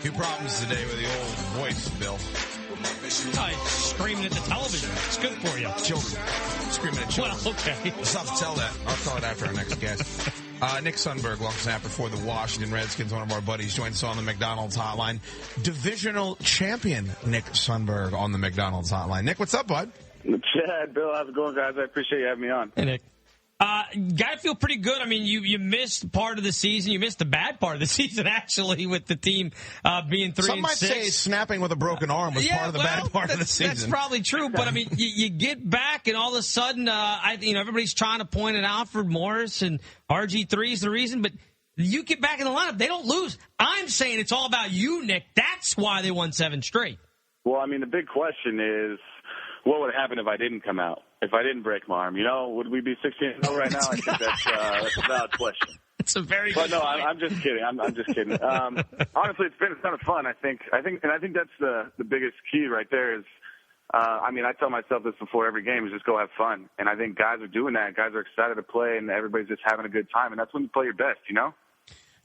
Few problems today with the old voice, Bill. Screaming at the television. It's good for you. Children. Screaming at children. Well, okay. I'll have to tell that. I'll tell it after our next guest. Nick Sundberg, long snapper for the Washington Redskins, one of our buddies, joins us on the McDonald's hotline. Divisional champion Nick Sundberg on the McDonald's hotline. Nick, what's up, bud? Chad, Bill, how's it going, guys? I appreciate you having me on. Hey, Nick. Gotta feel pretty good. I mean, you missed part of the season. You missed the bad part of the season, actually, with the team being 3-6. Some might say snapping with a broken arm was part of the bad part of the season. That's probably true. But, I mean, you get back, and all of a sudden, everybody's trying to point it out for Morris, and RG3 is the reason. But you get back in the lineup, they don't lose. I'm saying it's all about you, Nick. That's why they won 7 straight. Well, I mean, the big question is, what would happen if I didn't come out? If I didn't break my arm, would we be 16-0 right now? I think that's a valid question. It's a very good point. I'm just kidding. I'm just kidding. Honestly, it's been a ton of fun. I think that's the biggest key right there is, I tell myself this before every game is just go have fun. And I think guys are doing that. Guys are excited to play, and everybody's just having a good time. And that's when you play your best,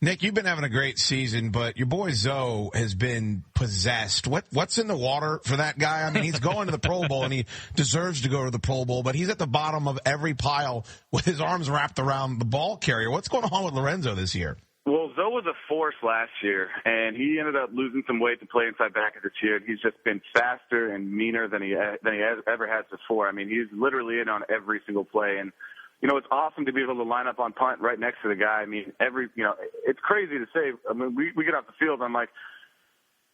Nick, you've been having a great season, but your boy Zoe has been possessed. What's in the water for that guy? I mean, he's going to the Pro Bowl, and he deserves to go to the Pro Bowl, but he's at the bottom of every pile with his arms wrapped around the ball carrier. What's going on with Lorenzo this year? Well, Zoe was a force last year, and he ended up losing some weight to play inside backer this year. He's just been faster and meaner than he ever has before. I mean, he's literally in on every single play, and it's awesome to be able to line up on punt right next to the guy. I mean, it's crazy to say. I mean, we get off the field. I'm like,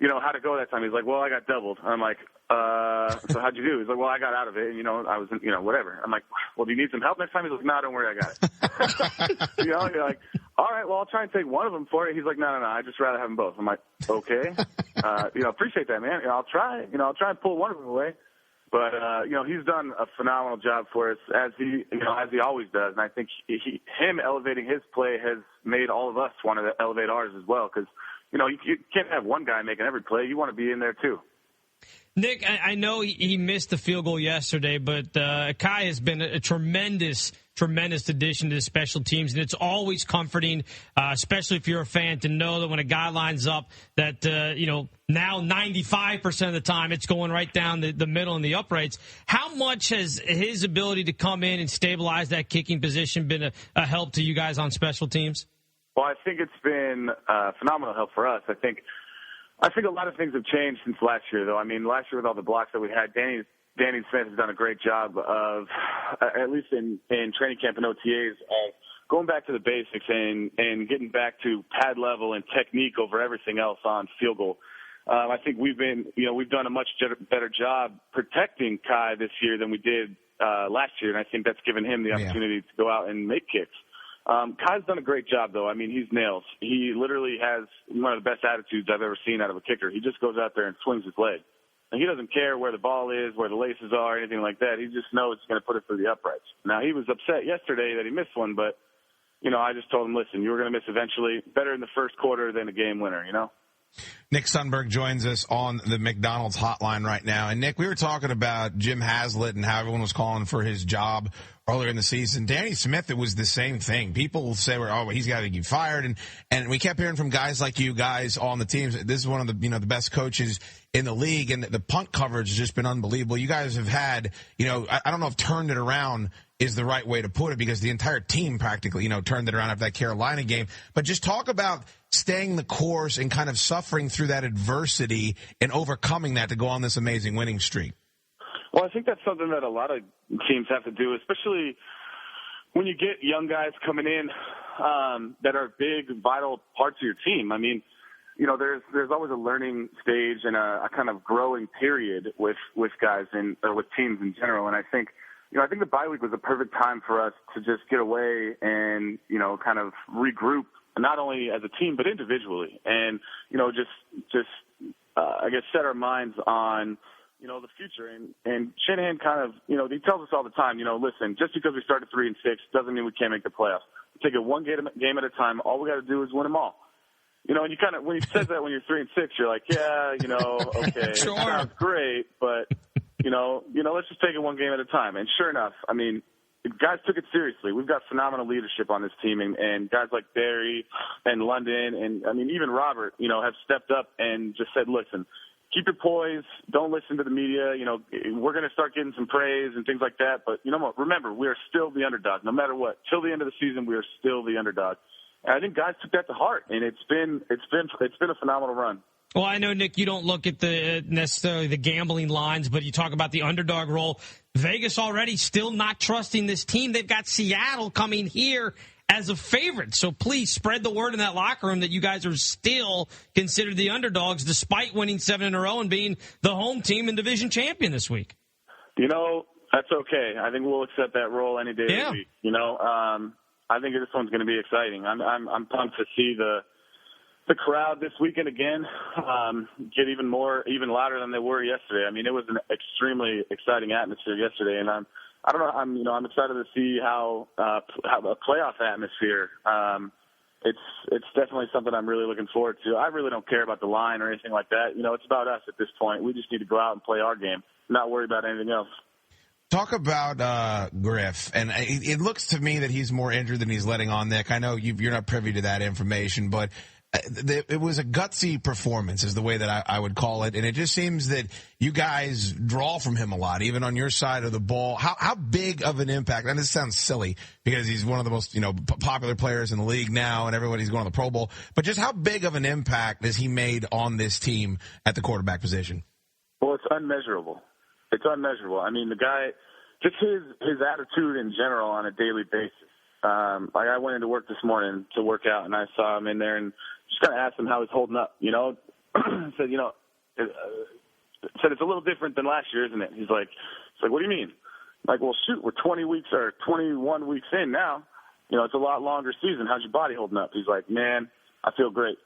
how'd it go that time? He's like, well, I got doubled. I'm like, so how'd you do? He's like, well, I got out of it, and, I was, whatever. I'm like, well, do you need some help next time? He's like, no, don't worry, I got it. You're like, all right, well, I'll try and take one of them for you. He's like, no, I'd just rather have them both. I'm like, okay. Appreciate that, man. I'll try. I'll try and pull one of them away. But, he's done a phenomenal job for us as he always does. And I think him elevating his play has made all of us want to elevate ours as well. Because, you can't have one guy making every play. You want to be in there too. Nick, I know he missed the field goal yesterday, but Kai has been a tremendous addition to the special teams, and it's always comforting, especially if you're a fan, to know that when a guy lines up that, now 95% of the time it's going right down the middle and the uprights. How much has his ability to come in and stabilize that kicking position been a help to you guys on special teams? Well, I think it's been phenomenal help for us. I think a lot of things have changed since last year, though. I mean, last year with all the blocks that we had, Danny Smith has done a great job of, at least in training camp and OTAs, of going back to the basics and getting back to pad level and technique over everything else on field goal. I think we've done a much better job protecting Kai this year than we did last year, and I think that's given him the opportunity to go out and make kicks. Kai's done a great job, though. I mean, he's nails. He literally has one of the best attitudes I've ever seen out of a kicker. He just goes out there and swings his leg. And he doesn't care where the ball is, where the laces are, anything like that. He just knows he's going to put it through the uprights. Now, he was upset yesterday that he missed one, but, I just told him, listen, you were going to miss eventually. Better in the first quarter than a game winner, Nick Sundberg joins us on the McDonald's hotline right now. And, Nick, we were talking about Jim Haslett and how everyone was calling for his job earlier in the season. Danny Smith, it was the same thing. People will say, he's got to get fired. And we kept hearing from guys like you guys on the teams. This is one of the, the best coaches in the league. And the punt coverage has just been unbelievable. You guys have had, I don't know if turned it around is the right way to put it, because the entire team practically, turned it around after that Carolina game. But just talk about staying the course and kind of suffering through that adversity and overcoming that to go on this amazing winning streak. Well, I think that's something that a lot of teams have to do, especially when you get young guys coming in that are big, vital parts of your team. I mean, there's always a learning stage and a kind of growing period with guys or with teams in general. And I think the bye week was a perfect time for us to just get away and, kind of regroup, not only as a team, but individually. And, I guess, set our minds on, the future. And Shanahan kind of, he tells us all the time, listen, just because we started 3-6 doesn't mean we can't make the playoffs. We take it one game at a time. All we got to do is win them all. And you kind of, when he says that when you're 3-6, you're like, yeah, okay, sure. Sounds great, but, let's just take it one game at a time. And sure enough, I mean, guys took it seriously. We've got phenomenal leadership on this team, and guys like Barry and London, and I mean even Robert, have stepped up and just said, listen, keep your poise. Don't listen to the media. We're going to start getting some praise and things like that. But remember, we are still the underdog. No matter what, till the end of the season, we are still the underdog. And I think guys took that to heart, and it's been a phenomenal run. Well, I know, Nick, you don't look at necessarily the gambling lines, but you talk about the underdog role. Vegas already still not trusting this team. They've got Seattle coming here as a favorite. So please spread the word in that locker room that you guys are still considered the underdogs despite winning 7 in a row and being the home team and division champion this week. That's okay. I think we'll accept that role any day of the week. I think this one's going to be exciting. I'm pumped to see the crowd this weekend again get even louder than they were yesterday. I mean, it was an extremely exciting atmosphere yesterday, and I'm excited to see how a playoff atmosphere. It's definitely something I'm really looking forward to. I really don't care about the line or anything like that. It's about us at this point. We just need to go out and play our game, not worry about anything else. Talk about Griff, and it looks to me that he's more injured than he's letting on, Nick. I know you're not privy to that information, but it was a gutsy performance is the way that I would call it, and it just seems that you guys draw from him a lot, even on your side of the ball. How big of an impact, and this sounds silly because he's one of the most popular players in the league now, and everybody's going to the Pro Bowl, but just how big of an impact has he made on this team at the quarterback position? Well, it's unmeasurable. I mean, the guy, just his attitude in general on a daily basis. I went into work this morning to work out, and I saw him in there and just kind of asked him how he's holding up, said, said it's a little different than last year, isn't it? He's like, what do you mean? I'm like, well, shoot, we're 21 weeks in now. It's a lot longer season. How's your body holding up? He's like, man, I feel great.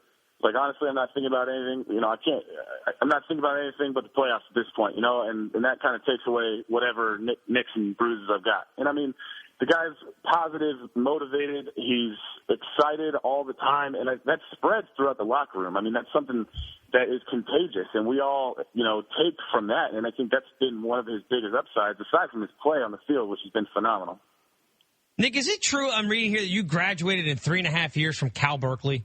Like, honestly, I'm not thinking about anything. I'm not thinking about anything but the playoffs at this point, and that kind of takes away whatever nicks and bruises I've got. And I mean, the guy's positive, motivated. He's excited all the time, and that spreads throughout the locker room. I mean, that's something that is contagious, and we all, take from that. And I think that's been one of his biggest upsides, aside from his play on the field, which has been phenomenal. Nick, is it true I'm reading here that you graduated in 3.5 years from Cal Berkeley?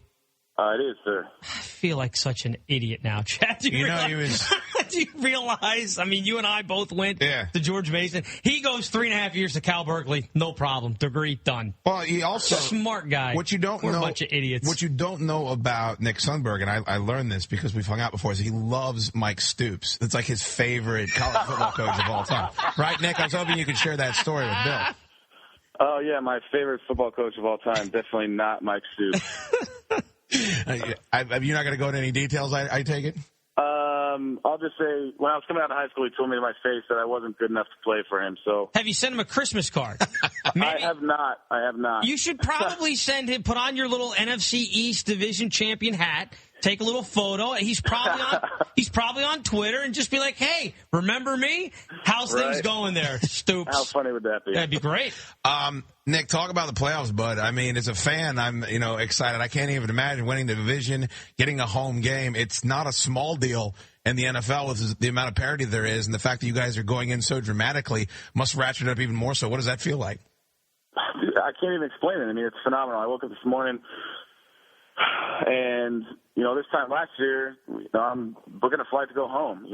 It is, sir. I feel like such an idiot now, Chad. Do you realize? I mean, you and I both went to George Mason. He goes 3.5 years to Cal Berkeley, no problem. Degree done. Well, he also smart guy. What you don't know, a bunch of idiots. What you don't know about Nick Sundberg, and I learned this because we've hung out before, is he loves Mike Stoops. It's like his favorite college football coach of all time, right, Nick? I was hoping you could share that story with Bill. Oh yeah, my favorite football coach of all time. Definitely not Mike Stoops. You're not going to go into any details, I take it? I'll just say, when I was coming out of high school, he told me to my face that I wasn't good enough to play for him. So, have you sent him a Christmas card? I have not. You should probably send him, put on your little NFC East division champion hat, take a little photo. He's probably on Twitter, and just be like, hey, remember me? How's things going there, Stoops? How funny would that be? That'd be great. Nick, talk about the playoffs, bud. I mean, as a fan, I'm, excited. I can't even imagine winning the division, getting a home game. It's not a small deal in the NFL with the amount of parity there is, and the fact that you guys are going in so dramatically must ratchet it up even more so. What does that feel like? I can't even explain it. I mean, it's phenomenal. I woke up this morning, and this time last year, I'm booking a flight to go home.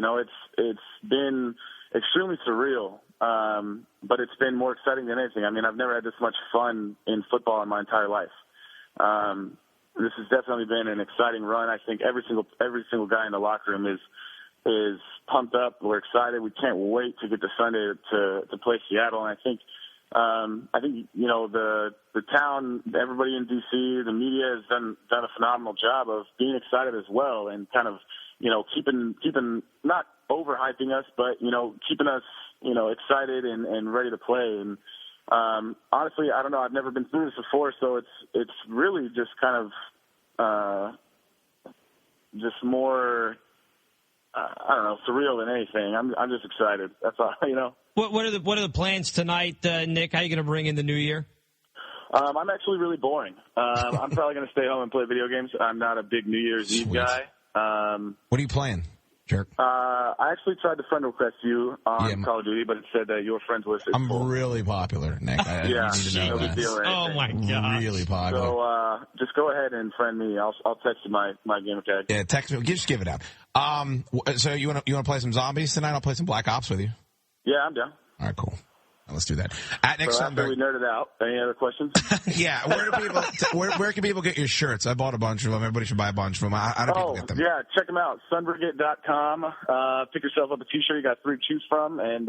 It's been extremely surreal, but it's been more exciting than anything. I mean, I've never had this much fun in football in my entire life. This has definitely been an exciting run. I think every single guy in the locker room is pumped up. We're excited. We can't wait to get to Sunday to play Seattle. And I think the town, everybody in DC, the media has done a phenomenal job of being excited as well, and kind of keeping not overhyping us, but keeping us excited and ready to play. And honestly, I don't know. I've never been through this before, so it's really just kind of just more I don't know, surreal than anything. I'm just excited. That's all. What are the plans tonight, Nick? How are you going to bring in the new year? I'm actually really boring. I'm probably going to stay home and play video games. I'm not a big New Year's Eve guy. What are you playing? Sure. I actually tried to friend request you on Call of Duty, but it said that your friends list is full. really popular, Nick. I yeah, need to know no that. big deal or anything. Oh my god, really popular. So just go ahead and friend me. I'll text you my game tag. Yeah, text me. Just give it out. So you want to play some zombies tonight? I'll play some Black Ops with you. Yeah, I'm down. All right, cool. Let's do that. At Nick So Sundberg. after we nerded out, any other questions? Yeah, where can people get your shirts? I bought a bunch of them. Everybody should buy a bunch of them. How do people get them? Yeah, check them out. Sundberg.com. Pick yourself up a T-shirt. You got 3 to choose from, and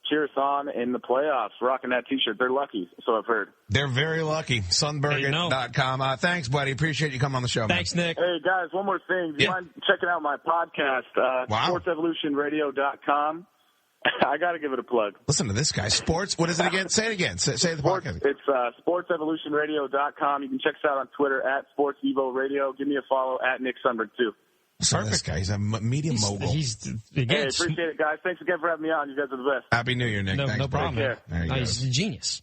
cheer us on in the playoffs. Rocking that T-shirt. They're lucky, so I've heard. They're very lucky. Sundberg.com. Thanks, buddy. Appreciate you coming on the show, man. Thanks, Nick. Hey, guys, one more thing. Do you mind checking out my podcast, sportsevolutionradio.com? I got to give it a plug. Listen to this guy. Sports, what is it again? Say it again. Say the podcast. It's sportsevolutionradio.com. You can check us out on Twitter at SportsEvoRadio. Give me a follow at Nick Sundberg, too. Listen to this guy. He's a media mogul. Hey, appreciate it, guys. Thanks again for having me on. You guys are the best. Happy New Year, Nick. Thanks, no problem. There you go. He's a genius.